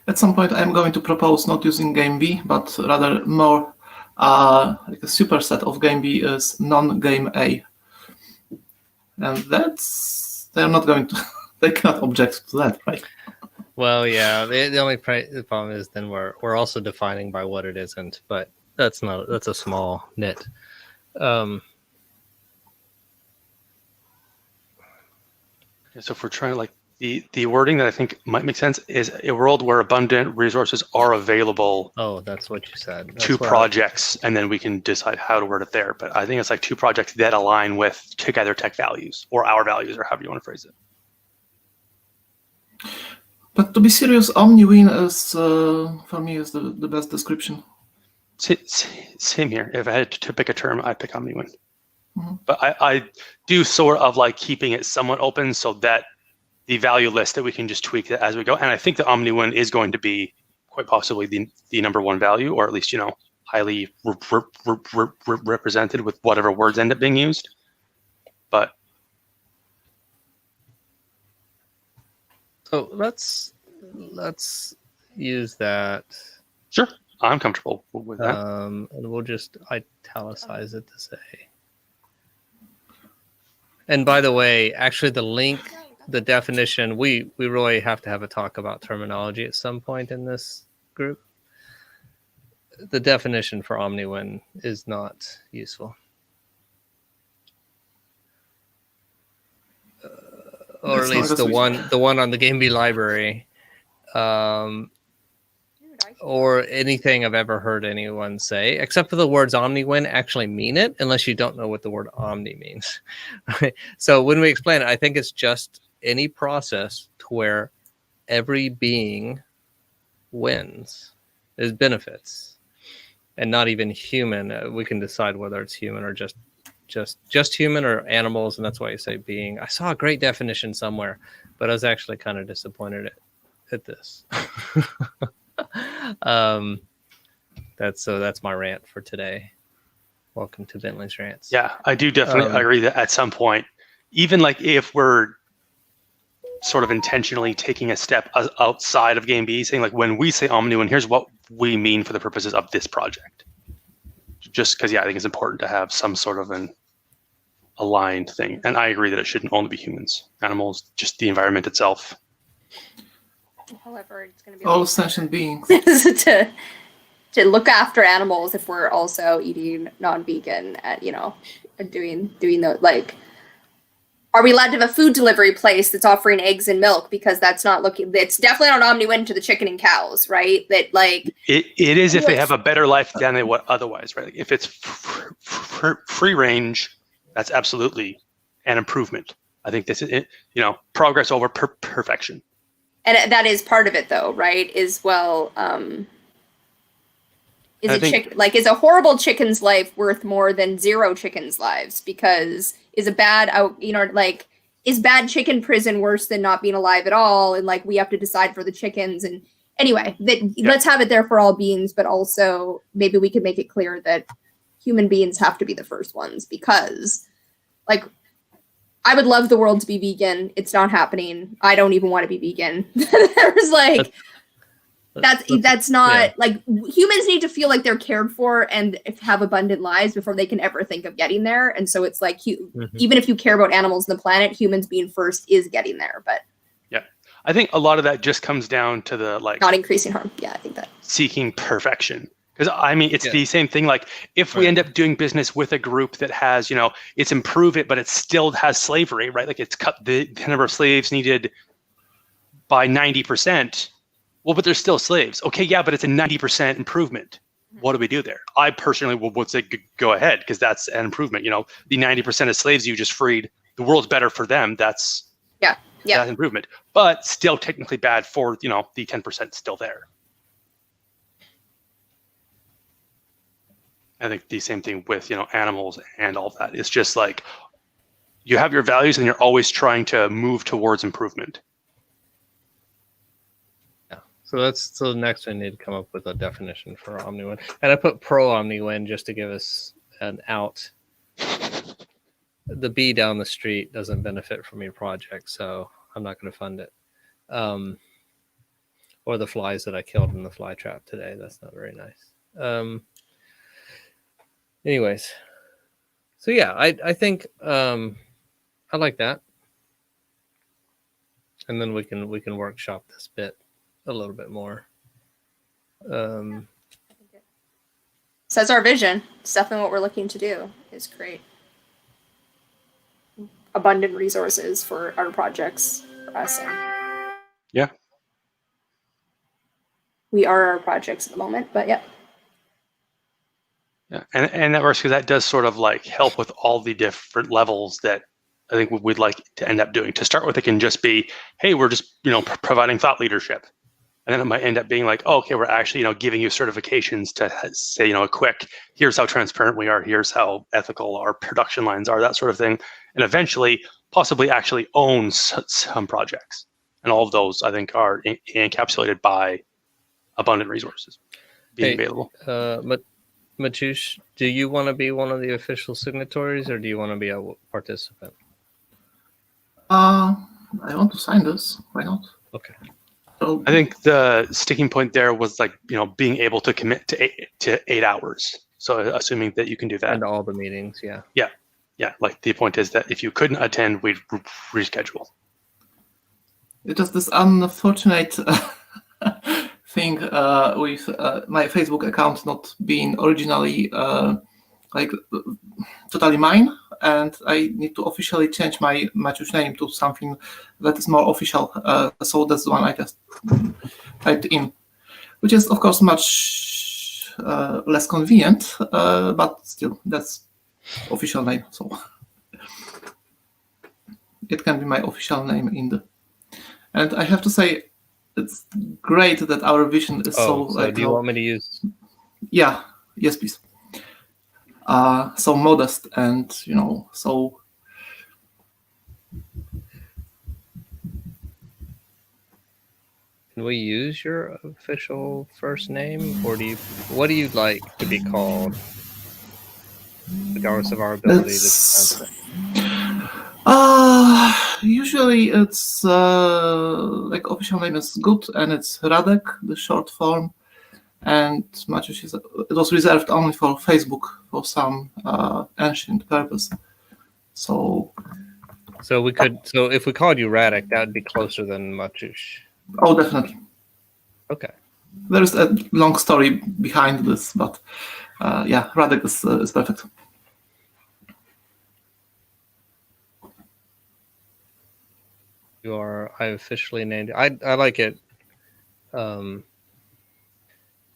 E: At some point, I'm going to propose not using Game B, but rather more like a superset of Game B is non-Game A. And they're not going to, they cannot object to that, right?
B: Well, yeah. The problem is then we're also defining by what it isn't, but that's a small nit.
C: So if we're trying, like, the wording that I think might make sense is a world where abundant resources are available.
B: Oh, that's what you said.
C: To projects, and then we can decide how to word it there. But I think it's like two projects that align with TogetherTec values, or our values, or however you want to phrase it.
E: But to be serious, omni-win is, for me, is the best description.
C: Same here. If I had to pick a term, I'd pick omni-win.
E: Mm-hmm.
C: But I do sort of like keeping it somewhat open so that the value list, that we can just tweak that as we go. And I think the omni-win is going to be quite possibly the number one value, or at least, highly represented with whatever words end up being used. But
B: so let's use that.
C: Sure, I'm comfortable with that.
B: And we'll just italicize it to say. And by the way, actually, the link, the definition, we really have to have a talk about terminology at some point in this group. The definition for omni-win is not useful. Or at least the one on the Game B library. Or anything I've ever heard anyone say, except for the words omni-win actually mean it, unless you don't know what the word omni means. So when we explain it, I think it's just any process to where every being wins, is benefits, and not even human. We can decide whether it's human or just human, or animals, and that's why you say being. I saw a great definition somewhere, but I was actually kind of disappointed at this. That's my rant for today. Welcome to Bentley's Rants.
C: Yeah, I do definitely agree that at some point, even like if we're sort of intentionally taking a step outside of Game B, saying like, when we say omni-win, here's what we mean for the purposes of this project. Just because, I think it's important to have some sort of an aligned thing. And I agree that it shouldn't only be humans, animals, just the environment itself.
A: However, it's going to be
E: all sentient beings
A: to look after animals if we're also eating non-vegan, and doing the, like, are we allowed to have a food delivery place that's offering eggs and milk? Because that's definitely not omni-win to the chicken and cows, right? That, like,
C: it is if they have a better life than they would otherwise, right? Like, if it's free range, that's absolutely an improvement. I think this is it, progress over perfection.
A: And that is part of it, though, right? Is well, is a horrible chicken's life worth more than 0 chickens' lives? Because is a bad is bad chicken prison worse than not being alive at all? And like we have to decide for the chickens. And anyway, let's have it there for all beings, but also maybe we could make it clear that human beings have to be the first ones, because like I would love the world to be vegan. It's not happening. I don't even want to be vegan. There's like that's not like humans need to feel like they're cared for and have abundant lives before they can ever think of getting there. And so it's like even if you care about animals and the planet, humans being first is getting there. But
C: yeah, I think a lot of that just comes down to the like
A: not increasing harm. Yeah, I think that
C: seeking perfection. Because I mean, it's the same thing. Like if we end up doing business with a group that has, you know, it's improve it, but it still has slavery, right? Like it's cut the number of slaves needed by 90%. Well, but they're still slaves. Okay, yeah, but it's a 90% improvement. What do we do there? I personally would say go ahead, because that's an improvement. You know, the 90% of slaves you just freed, the world's better for them. That's that's improvement, but still technically bad for, you know, the 10% still there. I think the same thing with, you know, animals and all that. It's just like you have your values and you're always trying to move towards improvement.
B: Yeah. So next we need to come up with a definition for OmniWin. And I put pro OmniWin just to give us an out. The bee down the street doesn't benefit from your project, so I'm not going to fund it. Or the flies that I killed in the fly trap today. That's not very nice. Anyways, so yeah, I think I like that, and then we can workshop this bit a little bit more.
A: Says our vision. It's definitely what we're looking to do, is create abundant resources for our projects, for us. And
C: yeah,
A: we are our projects at the moment, but yeah.
C: Yeah, and that works because that does sort of like help with all the different levels that I think we'd like to end up doing. To start with, it can just be, hey, we're just, you know, providing thought leadership. And then it might end up being like, oh, okay, we're actually, you know, giving you certifications to say, you know, a quick, here's how transparent we are, here's how ethical our production lines are, that sort of thing. And eventually, possibly actually owns some projects. And all of those, I think, are encapsulated by abundant resources being available.
B: Matush, do you want to be one of the official signatories, or do you want to be a participant?
E: I want to sign this. Why not?
B: Okay.
E: So,
C: I think the sticking point there was like, you know, being able to commit to 8 hours. So assuming that you can do that.
B: And all the meetings, yeah.
C: Yeah. Like the point is that if you couldn't attend, we'd reschedule.
E: it is this unfortunate thing with my Facebook account not being originally totally mine, and I need to officially change my Maciuś name to something that is more official. So that's the one I just typed in, which is of course much less convenient, but still that's official name. So it can be my official name in the. And I have to say, it's great that our vision is
B: so do you want me to use?
E: Yeah. Yes, please. So modest and, you know, so.
B: Can we use your official first name, or what do you like to be called, regardless of our ability to pronounce it?
E: Usually it's like official name is good, and it's Radek, the short form, and Maciuś it was reserved only for Facebook for some ancient purpose. So
B: if we called you Radek, that would be closer than Maciuś.
E: Oh, definitely.
B: Okay.
E: There is a long story behind this, but yeah, Radek is perfect.
B: I officially named it. I like it.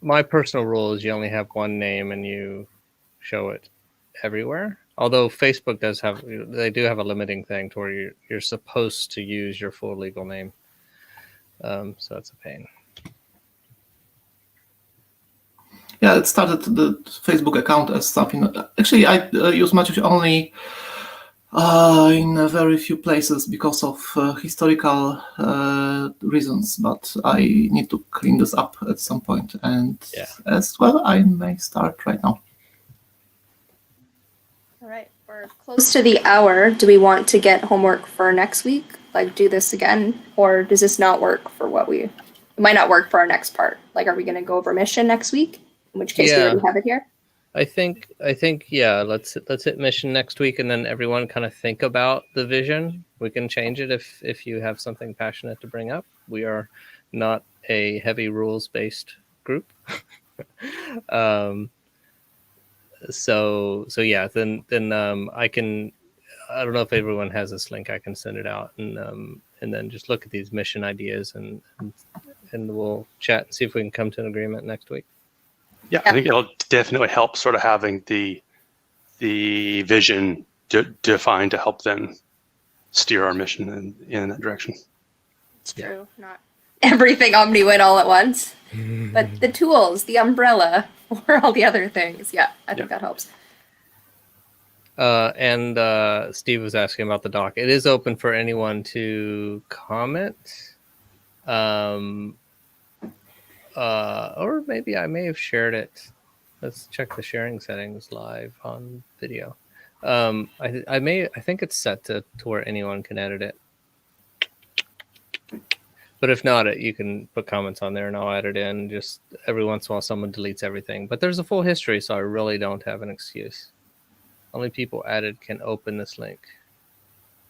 B: My personal rule is you only have one name and you show it everywhere. Although Facebook do have a limiting thing to where you're supposed to use your full legal name. So it's a pain.
E: Yeah, it started the Facebook account as something. Actually, I use Maciuś only in a very few places because of historical reasons, but I need to clean this up at some point, and
B: Yeah.
E: as well, I may start right now.
A: All right, we're close to the hour. Do we want to get homework for next week? Like, do this again? Or does this not work for what we... It might not work for our next part. Like, are we going to go over mission next week? In which case we
B: Yeah.
A: already have it here.
B: I think yeah, let's hit mission next week, and then everyone kind of think about the vision. We can change it if you have something passionate to bring up. We are not a heavy rules based group. So yeah, then I don't know if everyone has this link. I can send it out, and then just look at these mission ideas, and we'll chat and see if we can come to an agreement next week.
C: Yeah, I think it'll definitely help sort of having the vision defined to help them steer our mission in that direction.
A: It's true. Not everything OmniWin all at once, but the tools, the umbrella, or all the other things. Yeah, I think that helps.
B: And Steve was asking about the doc. It is open for anyone to comment. Or maybe I may have shared it. Let's check the sharing settings live on video. I think it's set to where anyone can edit it. But if not, you can put comments on there and I'll edit in. Just every once in a while someone deletes everything. But there's a full history, so I really don't have an excuse. Only people added can open this link.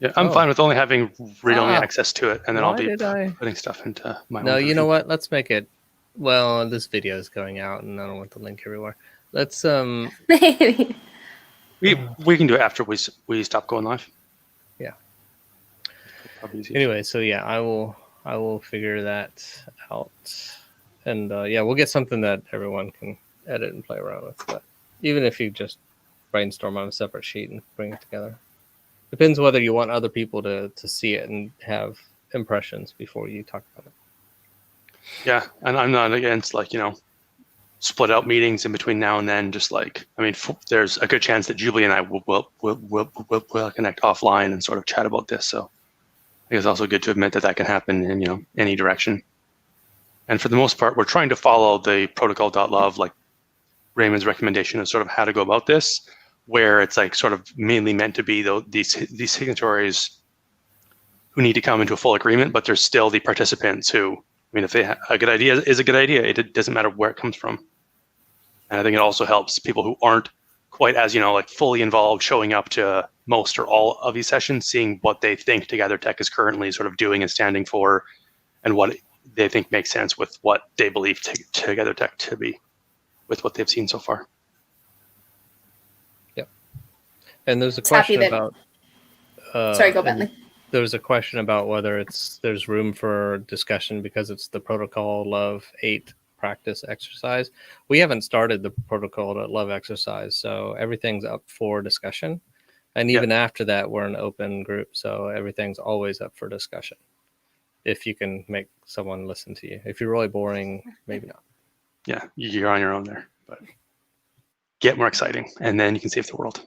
C: Yeah, I'm fine with only having read-only access to it, and then I'll be putting stuff into my own version.
B: You know what? Let's make it... Well, this video is going out, and I don't want the link everywhere. Let's
A: Maybe.
C: We can do it after we stop going live.
B: Yeah.
C: Probably easier.
B: Anyway, so yeah, I will figure that out, and yeah, we'll get something that everyone can edit and play around with. But even if you just brainstorm on a separate sheet and bring it together, depends whether you want other people to see it and have impressions before you talk about it.
C: Yeah, and I'm not against split out meetings in between now and then. Just there's a good chance that Julie and I will connect offline and sort of chat about this. So I think it's also good to admit that can happen in any direction. And for the most part, we're trying to follow the protocol.love, like Raymond's recommendation of sort of how to go about this, where it's sort of mainly meant to be these signatories who need to come into a full agreement, but there's still the participants who, if they have a good idea is a good idea, it doesn't matter where it comes from. And I think it also helps people who aren't quite as, fully involved showing up to most or all of these sessions, seeing what they think TogetherTec is currently sort of doing and standing for, and what they think makes sense with what they believe TogetherTec to be, with what they've seen so far.
B: Yep. And there's a question about...
A: Sorry, go Bentley.
B: There's a question about whether there's room for discussion because it's the Protocol Love 8 practice exercise. We haven't started the Protocol Love exercise, so everything's up for discussion. And even after that, we're an open group, so everything's always up for discussion. If you can make someone listen to you. If you're really boring, maybe not.
C: Yeah, you're on your own there. But get more exciting, and then you can save the world.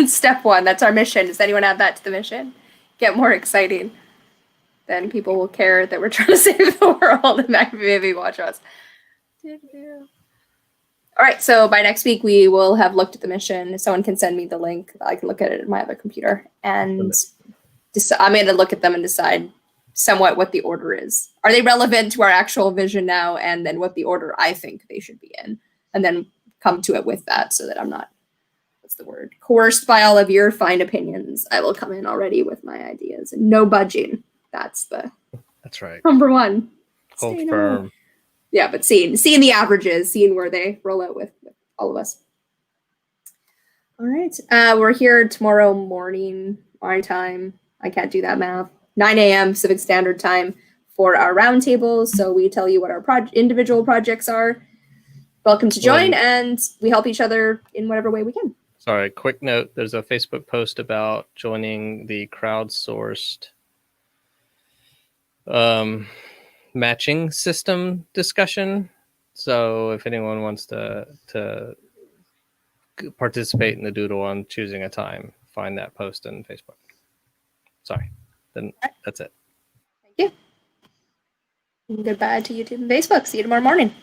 A: Step one, that's our mission. Does anyone add that to the mission? Get more exciting. Then people will care that we're trying to save the world and maybe watch us. All right, so by next week, we will have looked at the mission. Someone can send me the link. I can look at it on my other computer. And I'm going to look at them and decide somewhat what the order is. Are they relevant to our actual vision now? And then what the order I think they should be in. And then come to it with that so that I'm not, what's the word, coerced by all of your fine opinions. I will come in already with my ideas and no budging. That's
B: right.
A: Number one.
B: Hold firm.
A: Yeah, but seeing the averages, seeing where they roll out with all of us. All right. We're here tomorrow morning, my time. I can't do that math. 9 a.m. Pacific Standard Time for our roundtables. So we tell you what our individual projects are. Welcome to join, and we help each other in whatever way we can.
B: Sorry, quick note. There's a Facebook post about joining the crowdsourced matching system discussion. So if anyone wants to participate in the doodle on choosing a time, find that post in Facebook. Sorry, then that's it.
A: Thank you. And goodbye to YouTube and Facebook. See you tomorrow morning.